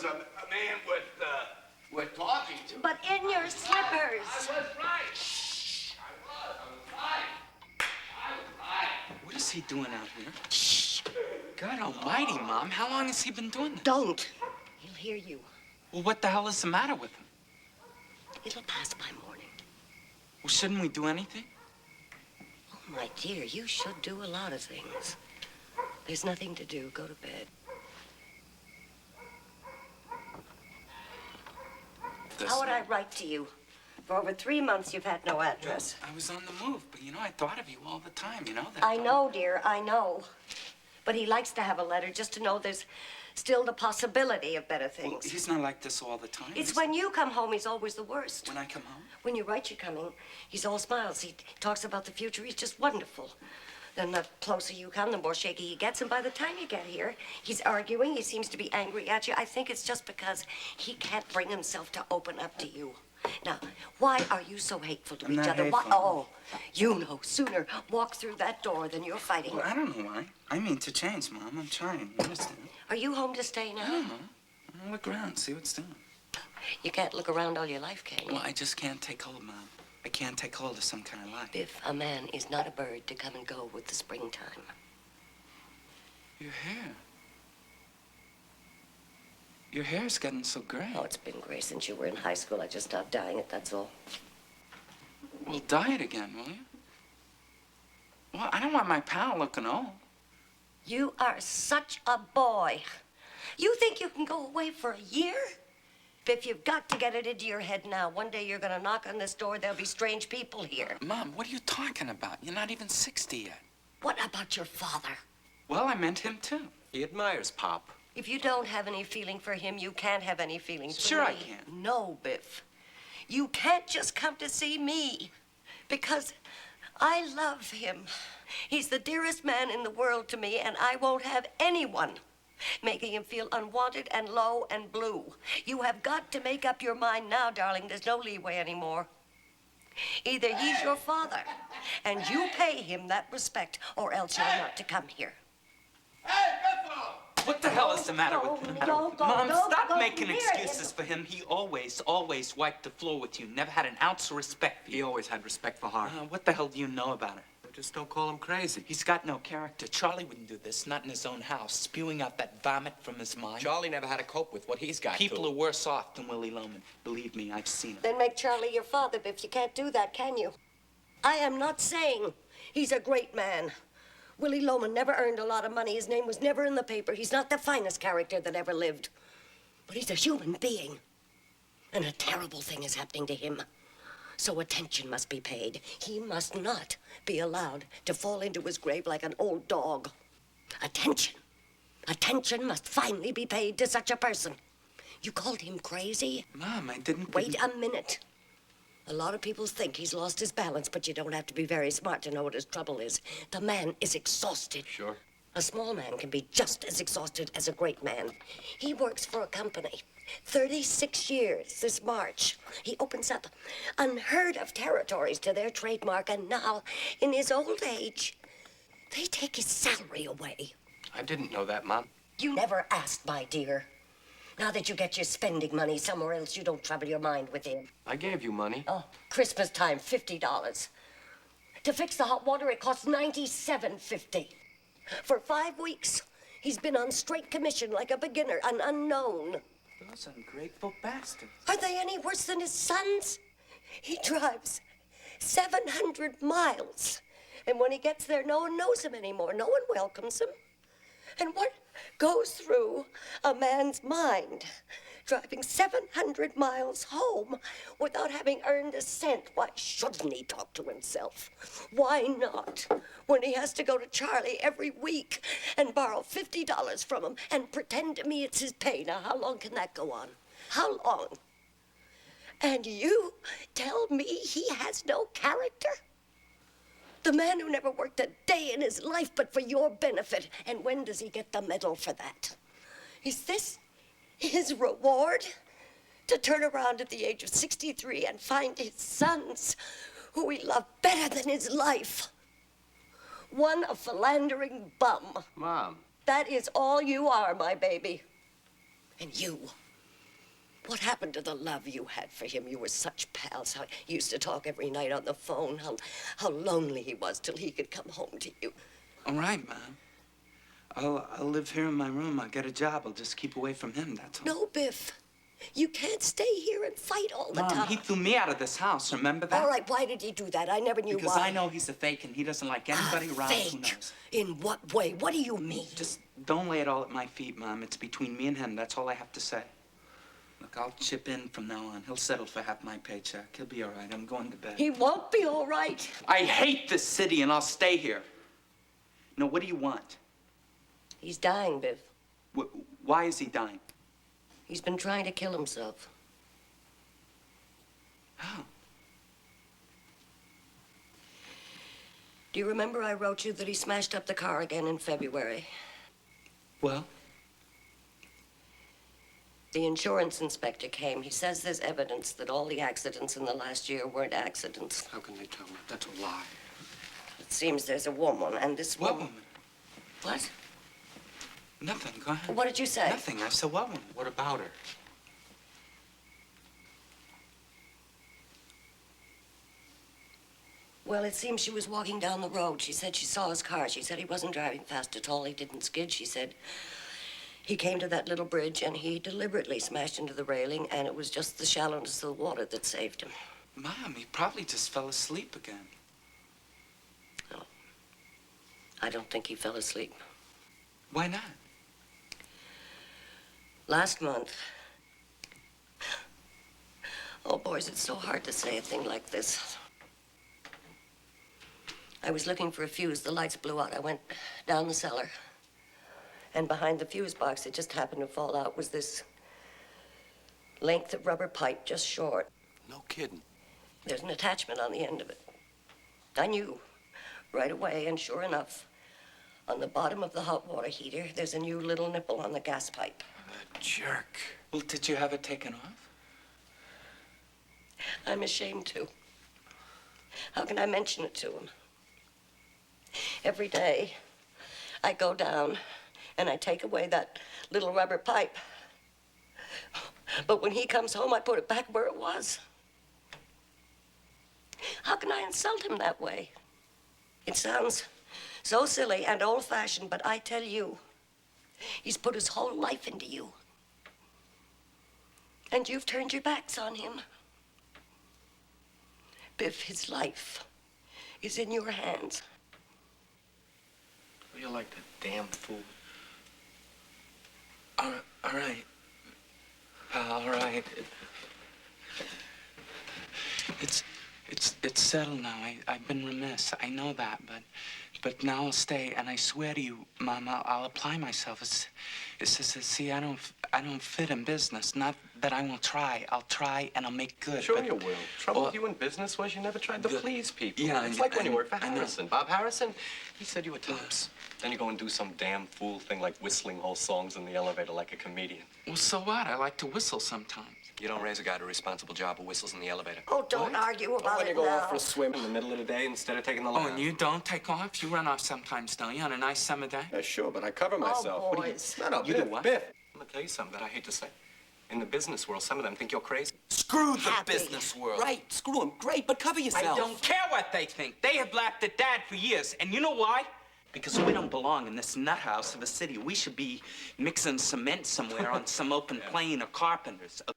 a man worth talking to. But in your slippers. I was right. Shh. I was right. What is he doing out here? Shh. God almighty, Mom. How long has he been doing this? Don't. He'll hear you. Well, what the hell is the matter with him? It'll pass by morning. Well, shouldn't we do anything? Oh, my dear, you should do a lot of things. There's nothing to do. Go to bed. How would I write to you? For over 3 months, you've had no address. Well, I was on the move, but, I thought of you all the time, that. I know, dear, I know. But he likes to have a letter just to know there's still the possibility of better things. Well, he's not like this all the time. It's when you come home, he's always the worst. When I come home? When you write you're coming, he's all smiles. He talks about the future. He's just wonderful. Then the closer you come, the more shaky he gets. And by the time you get here, he's arguing. He seems to be angry at you. I think it's just because he can't bring himself to open up to you. Now, why are you so hateful to each other? Hateful. Why? Oh, you know, sooner walk through that door than you're fighting. Well, I don't know why. I mean to change, Mom. I'm trying. You understand? Are you home to stay now? I don't know. I'll look around, see what's doing. You can't look around all your life, can you? Well, I just can't take hold, Mom. I can't take hold of some kind of life. Biff, a man is not a bird to come and go with the springtime. Your hair. Your hair's getting so gray. Oh, it's been gray since you were in high school. I just stopped dyeing it, that's all. Well, dye it again, will you? Well, I don't want my pal looking old. You are such a boy. You think you can go away for a year? Biff, you've got to get it into your head now. One day you're gonna knock on this door, there'll be strange people here. Mom, what are you talking about? You're not even 60 yet. What about your father? Well, I meant him, too. He admires Pop. If you don't have any feeling for him, you can't have any feelings for me. Sure I can. No, Biff. You can't just come to see me because I love him. He's the dearest man in the world to me, and I won't have anyone making him feel unwanted and low and blue. You have got to make up your mind now, darling. There's no leeway anymore. Either he's your father, and you pay him that respect, or else you're not to come here. Hey, Biffo! What the hell is the matter with him? Don't go, Mom, don't stop go making near excuses him. for him. He always wiped the floor with you. Never had an ounce of respect for you. He always had respect for her. What the hell do you know about her? Just don't call him crazy. He's got no character. Charlie wouldn't do this, not in his own house, spewing out that vomit from his mind. Charlie never had to cope with what he's got People to. are worse off than Willie Loman. Believe me, I've seen him. Then make Charlie your father, Biff. You can't do that, can you? I am not saying he's a great man. Willie Loman never earned a lot of money. His name was never in the paper. He's not the finest character that ever lived. But he's a human being. And a terrible thing is happening to him. So attention must be paid. He must not be allowed to fall into his grave like an old dog. Attention. Attention must finally be paid to such a person. You called him crazy? Mom, I didn't... Wait a minute. A lot of people think he's lost his balance, but you don't have to be very smart to know what his trouble is. The man is exhausted. Sure. A small man can be just as exhausted as a great man. He works for a company. 36 years this March. He opens up unheard of territories to their trademark, and now, in his old age, they take his salary away. I didn't know that, Mom. You never asked, my dear. Now that you get your spending money somewhere else, you don't trouble your mind with him. I gave you money. Oh, Christmas time, $50. To fix the hot water, it costs $97.50. For 5 weeks, he's been on straight commission like a beginner, an unknown. Those ungrateful bastards. Are they any worse than his sons? He drives 700 miles. And when he gets there, no one knows him anymore. No one welcomes him. And what goes through a man's mind? Driving 700 miles home without having earned a cent. Why shouldn't he talk to himself? Why not? When he has to go to Charlie every week and borrow $50 from him and pretend to me it's his pay. Now, how long can that go on? How long? And you tell me he has no character? The man who never worked a day in his life but for your benefit. And when does he get the medal for that? Is this his reward? To turn around at the age of 63 and find his sons, who he loved better than his life. One a philandering bum. Mom. That is all you are, my baby. And you, What happened to the love you had for him? You were such pals. How you used to talk every night on the phone. How lonely he was till he could come home to you. All right, Mom. I'll live here in my room. I'll get a job. I'll just keep away from him, that's all. No, Biff. You can't stay here and fight all the time. Mom, he threw me out of this house, remember that? All right, why did he do that? I never knew because why. I know he's a fake and he doesn't like anybody around who Fake? knows. In what way? What do you mean? Just don't lay it all at my feet, Mom. It's between me and him. That's all I have to say. Look, I'll chip in from now on. He'll settle for half my paycheck. He'll be all right. I'm going to bed. He won't be all right. I hate this city and I'll stay here. No, what do you want? He's dying, Biff. Why is he dying? He's been trying to kill himself. How? Do you remember I wrote you that he smashed up the car again in February? Well? The insurance inspector came. He says there's evidence that all the accidents in the last year weren't accidents. How can they tell me? That's a lie. It seems there's a woman, and this What woman... woman? What? Nothing. Go ahead. What did you say? Nothing. I said what woman? What about her? Well, it seems she was walking down the road. She said she saw his car. She said he wasn't driving fast at all. He didn't skid. She said he came to that little bridge and he deliberately smashed into the railing, and it was just the shallowness of the water that saved him. Mom, he probably just fell asleep again. No. I don't think he fell asleep. Why not? Last month... Oh, boys, it's so hard to say a thing like this. I was looking for a fuse. The lights blew out. I went down the cellar. And behind the fuse box that just happened to fall out was this length of rubber pipe just short. No kidding. There's an attachment on the end of it. I knew right away, and sure enough, on the bottom of the hot water heater, there's a new little nipple on the gas pipe. That jerk. Well, did you have it taken off? I'm ashamed to. How can I mention it to him? Every day, I go down and I take away that little rubber pipe. But when he comes home, I put it back where it was. How can I insult him that way? It sounds so silly and old-fashioned, but I tell you, he's put his whole life into you. And you've turned your backs on him. Biff, his life is in your hands. You're like that damn fool. All right. All right. It's settled now. I've been remiss. I know that, but now I'll stay, and I swear to you, Mom, I'll apply myself. It's just that, see, I don't fit in business. Not that I won't try. I'll try and I'll make good. Sure but, you will. Trouble with you in business was you never tried to please people. Yeah, it's like when you worked for I know. Harrison. Bob Harrison, he said you were tops. Then you go and do some damn fool thing like whistling whole songs in the elevator like a comedian. Well, so what? I like to whistle sometimes. You don't raise a guy to a responsible job who whistles in the elevator. Oh, don't argue about When it you go now. off for a swim in the middle of the day instead of taking the line. Oh, and you don't take off? You run off sometimes, don't you, on a nice summer day? Yeah, sure, but I cover myself. Oh, What do boys. No, You Biff, do what? Biff. I'm gonna tell you something that I hate to say. In the business world, some of them think you're crazy. Screw the Happy. business world. Right, screw him. Great, but cover yourself. I don't care what they think. They have laughed at Dad for years. And you know why? Because we don't belong in this nut house of a city. We should be mixing cement somewhere on some open plain or carpenters.